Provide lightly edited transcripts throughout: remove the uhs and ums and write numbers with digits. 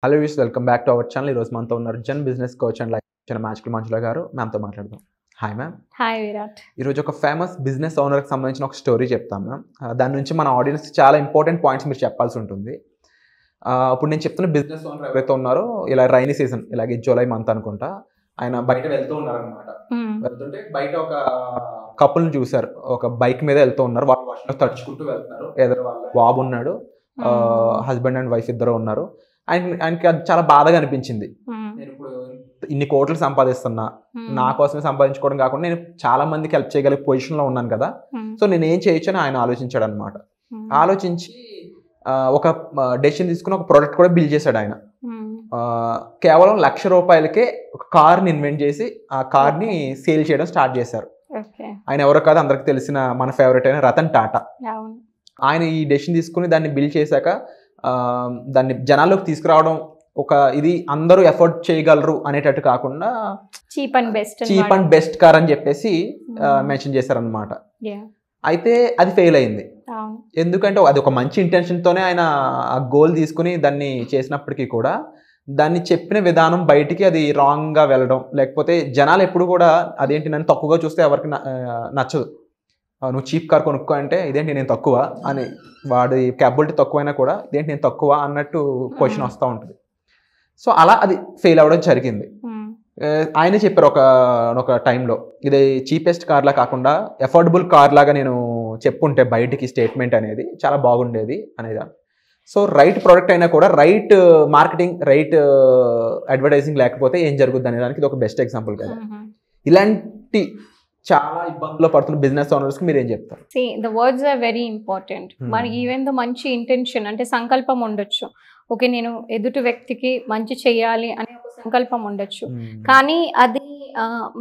Hello views, welcome back to our channel. ఈరోజు మనతో ఉన్నారు జన్ business coach and life magical Manjula garu. మ్యామ్తో మాట్లాడదాం. Hi ma'am. హాయ్ విరాట్. ఈరోజు ఒక ఫేమస్ బిజినెస్ ఓనర్కి సంబంధించిన ఒక స్టోరీ చెప్తాం మ్యామ్. దాని నుంచి మన ఆడియన్స్ చాలా ఇంపార్టెంట్ పాయింట్స్ మీరు చెప్పాల్సి ఉంటుంది. ఇప్పుడు నేను చెప్తున్న బిజినెస్ ఓనర్ ఎవరైతే ఉన్నారో, ఇలా రైనీ సీజన్, ఇలాగే జూలై మంత్ అనుకుంటా, ఆయన బయట వెళ్తూ ఉన్నారనమాట. వెళ్తుంటే బయట ఒక కపుల్ని చూశారు. ఒక బైక్ మీద వెళ్తూ ఉన్నారు. వాళ్ళు వర్షంలో తడుచుకుంటూ వెళ్తున్నారు. ఎదురు వాళ్ళ బాబు ఉన్నాడు, హస్బెండ్ అండ్ వైఫ్ ఇద్దరు ఉన్నారు. ఆయనకి అది చాలా బాధగా అనిపించింది. నేను ఇప్పుడు ఇన్ని కోట్లు సంపాదిస్తున్నా, నా కోసమే సంపాదించుకోవడం కాకుండా నేను చాలా మందికి హెల్ప్ చేయగలిగే పొజిషన్లో ఉన్నాను కదా, సో నేను ఏం చేయొచ్చు అని ఆయన ఆలోచించాడు అనమాట. ఆలోచించి ఒక డెసిషన్ తీసుకుని ఒక ప్రోడక్ట్ కూడా బిల్డ్ చేశాడు ఆయన. కేవలం ₹1,00,000కే ఒక కార్ని ఇన్వెంట్ చేసి ఆ కార్ని సేల్ చేయడం స్టార్ట్ చేశారు. ఆయన ఎవరో కాదు, అందరికి తెలిసిన మన ఫేవరెట్ అయిన రతన్ టాటా. ఆయన ఈ డెసిషన్ తీసుకుని దాన్ని బిల్డ్ చేశాక దాన్ని జనాల్లోకి తీసుకురావడం, ఒక ఇది అందరూ ఎఫోర్డ్ చేయగలరు అనేటట్టు కాకుండా చీప్ అండ్ బెస్ట్ కార్ అని చెప్పేసి మెన్షన్ చేశారనమాట. అయితే అది ఫెయిల్ అయింది. ఎందుకంటే అది ఒక మంచి ఇంటెన్షన్తోనే ఆయన ఆ గోల్ తీసుకుని దాన్ని చేసినప్పటికీ కూడా దాన్ని చెప్పిన విధానం బయటికి అది రాంగ్గా వెళ్ళడం, లేకపోతే జనాలు ఎప్పుడు కూడా అదేంటి నన్ను తక్కువగా చూస్తే ఎవరికి నచ్చదు. నువ్వు చీప్ కార్ కొనుక్కో అంటే ఇదేంటి నేను తక్కువ అని, వాడి క్యాపబిలిటీ తక్కువైనా కూడా ఇదేంటి నేను తక్కువ అన్నట్టు క్వశ్చన్ వస్తూ ఉంటుంది. సో అలా అది ఫెయిల్ అవ్వడం జరిగింది. ఆయనే చెప్పారు ఒక టైంలో, ఇది చీపెస్ట్ కార్లా కాకుండా ఎఫోర్డబుల్ కార్ లాగా నేను చెప్పుంటే బయటికి స్టేట్మెంట్ అనేది చాలా బాగుండేది అనేది. సో రైట్ ప్రోడక్ట్ అయినా కూడా రైట్ మార్కెటింగ్, రైట్ అడ్వర్టైజింగ్ లేకపోతే ఏం జరుగుద్ది అనే దానికి ఇది ఒక బెస్ట్ ఎగ్జాంపుల్ కదా. ఇలాంటి చాలా ఇబ్బందుల్లో పడుతున్న బిజినెస్ ఓనర్స్ కి మీరు ఏం చెప్తారు? The words are very important. మనకి ఈవెన్ దో మంచి ఇంటెన్షన్ అంటే సంకల్పం ఉండొచ్చు, ఓకే నేను ఎదుటి వ్యక్తికి మంచి చేయాలి అనే ఒక సంకల్పం ఉండొచ్చు, కానీ అది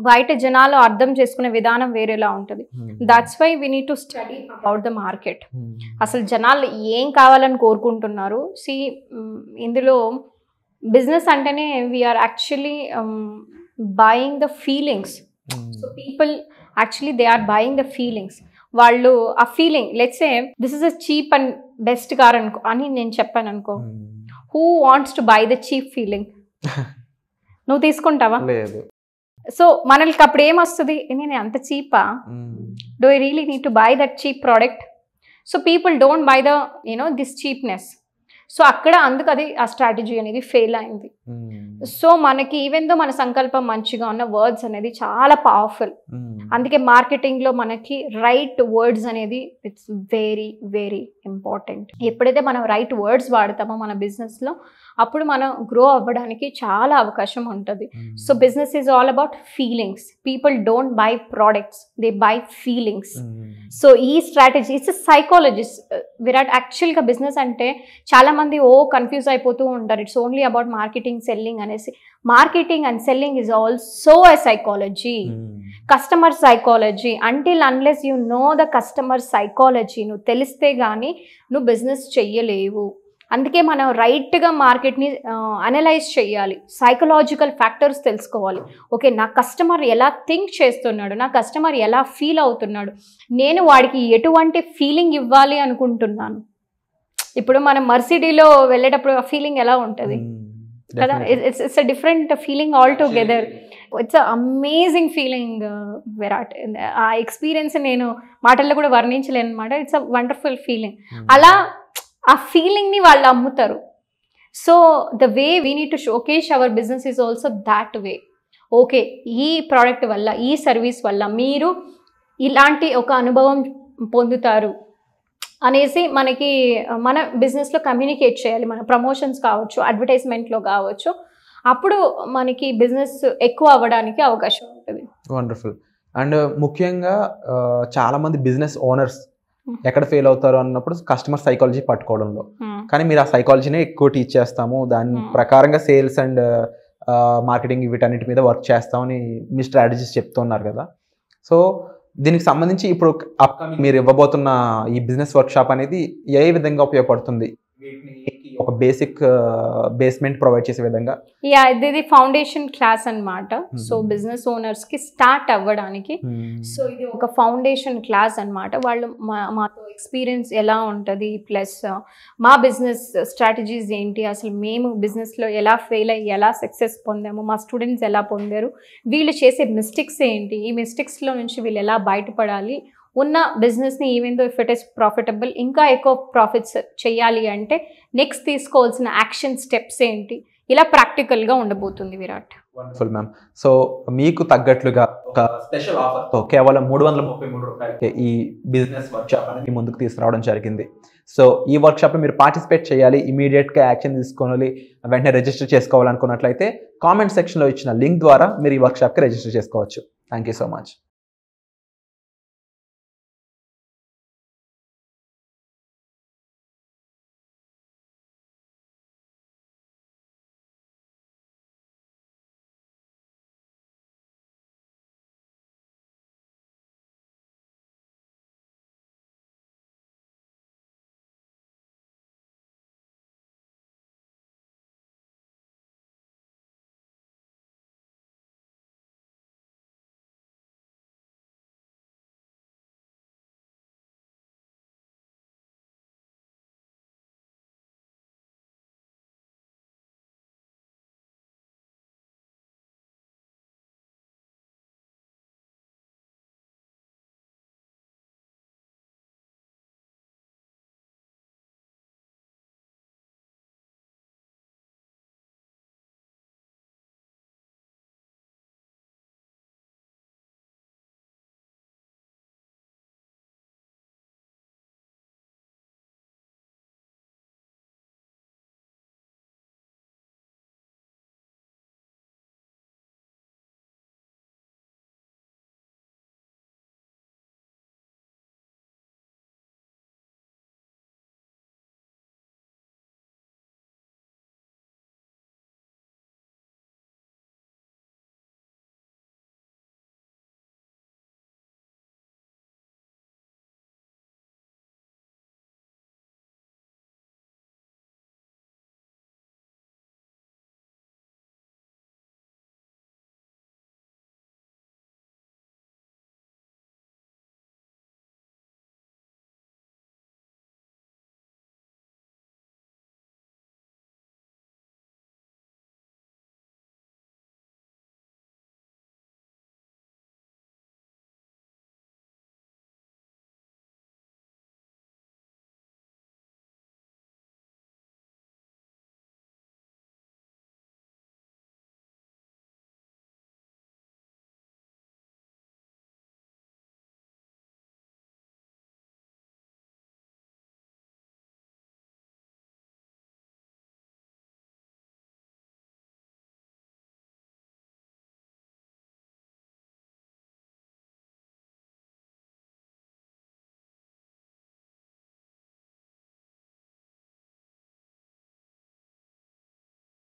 బయట జనాలు అర్థం చేసుకునే విధానం వేరేలా ఉంటుంది. That's why we need to study about the market. అసలు జనాలు ఏం కావాలని కోరుకుంటున్నారు. ఇందులో బిజినెస్ అంటేనే we are actually buying the feelings. So people actually they are buying the feelings. వాళ్ళు ఆ feeling, let's say this is a cheap and best car అనుకో అని నేను చెప్పాను అనుకో, who wants to buy the cheap feeling? నువ్వు తీసుకుంటావా? లేదు. సో మనకి అప్పుడు ఏమొస్తుంది, నేను అంత చీపా, do I really need to buy that cheap product? So people don't buy the this cheapness. So అక్కడ అందుకు అది ఆ స్ట్రాటజీ అనేది ఫెయిల్ అయింది. సో మనకి ఈవెన్ దో మన సంకల్పం మంచిగా ఉన్న వర్డ్స్ అనేది చాలా పవర్ఫుల్. అందుకే మార్కెటింగ్ లో మనకి రైట్ వర్డ్స్ అనేది ఇట్స్ వెరీ వెరీ ఇంపార్టెంట్. ఎప్పుడైతే మనం రైట్ వర్డ్స్ వాడతామో మన బిజినెస్ లో, అప్పుడు మనం గ్రో అవ్వడానికి చాలా అవకాశం ఉంటుంది. So business is all about feelings. People don't buy products, they buy feelings. So ఈ స్ట్రాటజీ ఇట్స్ సైకాలజిస్ట్. విరాట్, యాక్చువల్గా బిజినెస్ అంటే చాలా మంది కన్ఫ్యూజ్ అయిపోతూ ఉంటారు. It's only about marketing, selling అనేసి. Marketing and selling is also a psychology, customer psychology. Until unless you know the customer psychology, నువ్వు తెలిస్తే కానీ నువ్వు బిజినెస్ చెయ్యలేవు. అందుకే మనం రైట్గా మార్కెట్ని అనలైజ్ చేయాలి, సైకలాజికల్ ఫ్యాక్టర్స్ తెలుసుకోవాలి. ఓకే, నా కస్టమర్ ఎలా థింక్ చేస్తున్నాడు, నా కస్టమర్ ఎలా ఫీల్ అవుతున్నాడు, నేను వాడికి ఎటువంటి ఫీలింగ్ ఇవ్వాలి అనుకుంటున్నాను. ఇప్పుడు మనం మర్సిడీలో వెళ్ళేటప్పుడు ఆ ఫీలింగ్ ఎలా ఉంటుంది కదా, it's a different feeling all together. It's amazing feeling Virat. ఆ ఎక్స్పీరియన్స్ నేను మాటల్లో కూడా వర్ణించలేను అనమాట. It's a wonderful feeling. అలా ఆ ఫీలింగ్ని వాళ్ళు అమ్ముతారు. So the way we need to showcase our business is also that way. Okay, ఈ ప్రోడక్ట్ వల్ల, ఈ సర్వీస్ వల్ల మీరు ఇలాంటి ఒక అనుభవం పొందుతారు అనేసి మనకి మన బిజినెస్లో కమ్యూనికేట్ చేయాలి. మన ప్రమోషన్స్ కావచ్చు, అడ్వర్టైజ్మెంట్లో కావచ్చు. అప్పుడు మనకి బిజినెస్ ఎక్కువ అవ్వడానికి అవకాశం ఉంటుంది. వండర్ఫుల్. అండ్ ముఖ్యంగా చాలామంది బిజినెస్ ఓనర్స్ ఎక్కడ ఫెయిల్ అవుతారు అన్నప్పుడు కస్టమర్ సైకాలజీ పట్టుకోవడంలో. కానీ మీరు ఆ సైకాలజీనే ఎక్కువ టీచ్ చేస్తాము, దాని ప్రకారంగా సేల్స్ అండ్ మార్కెటింగ్ వీటన్నిటి మీద వర్క్ చేస్తామని మీ స్ట్రాటజీస్ చెప్తున్నారు కదా. సో దీనికి సంబంధించి ఇప్పుడు అప్కమింగ్ మీరు ఇవ్వబోతున్న ఈ బిజినెస్ వర్క్షాప్ అనేది ఏ విధంగా ఉపయోగపడుతుంది? వీటిని ఒక బేసిక్ బేస్మెంట్ ప్రొవైడ్ చేసే విధంగా. యా, ఇది ఫౌండేషన్ క్లాస్ అన్నమాట. సో బిజినెస్ ఓనర్స్ కి స్టార్ట్ అవ్వడానికి సో ఇది ఒక ఫౌండేషన్ క్లాస్ అన్నమాట. వాళ్ళు మాతో ఎక్స్పీరియన్స్ ఎలా ఉంటుంది, ప్లస్ మా బిజినెస్ స్ట్రాటజీస్ ఏంటి, అసలు మేము బిజినెస్లో ఎలా ఫెయిల్ అయ్యి ఎలా సక్సెస్ పొందాము, మా స్టూడెంట్స్ ఎలా పొందారు, వీళ్ళు చేసే మిస్టేక్స్ ఏంటి, ఈ మిస్టేక్స్లో నుంచి వీళ్ళు ఎలా బయటపడాలి, ఉన్న బిజినెస్ని even though if it is profitable ఇంకా ఎక్కువ ప్రాఫిట్స్ చేయాలి అంటే నెక్స్ట్ తీసుకోవాల్సిన యాక్షన్ స్టెప్స్ ఏంటి, ఇలా ప్రాక్టికల్గా ఉండబోతుంది విరాట్. Wonderful ma'am. సో మీకు తగ్గట్లుగా ఒక స్పెషల్ ఆఫర్తో కేవలం 333 రూపాయలకి ఈ బిజినెస్ వర్క్షాప్ అనేది ముందుకు తీసుకురావడం జరిగింది. సో ఈ వర్క్షాప్లో మీరు పార్టిసిపేట్ చేయాలి, ఇమీడియట్గా యాక్షన్ తీసుకోవాలి, వెంటనే రిజిస్టర్ చేసుకోవాలనుకున్నట్లయితే కామెంట్ సెక్షన్లో ఇచ్చిన లింక్ ద్వారా మీరు ఈ వర్క్షాప్కి రిజిస్టర్ చేసుకోవచ్చు. Thank you so much.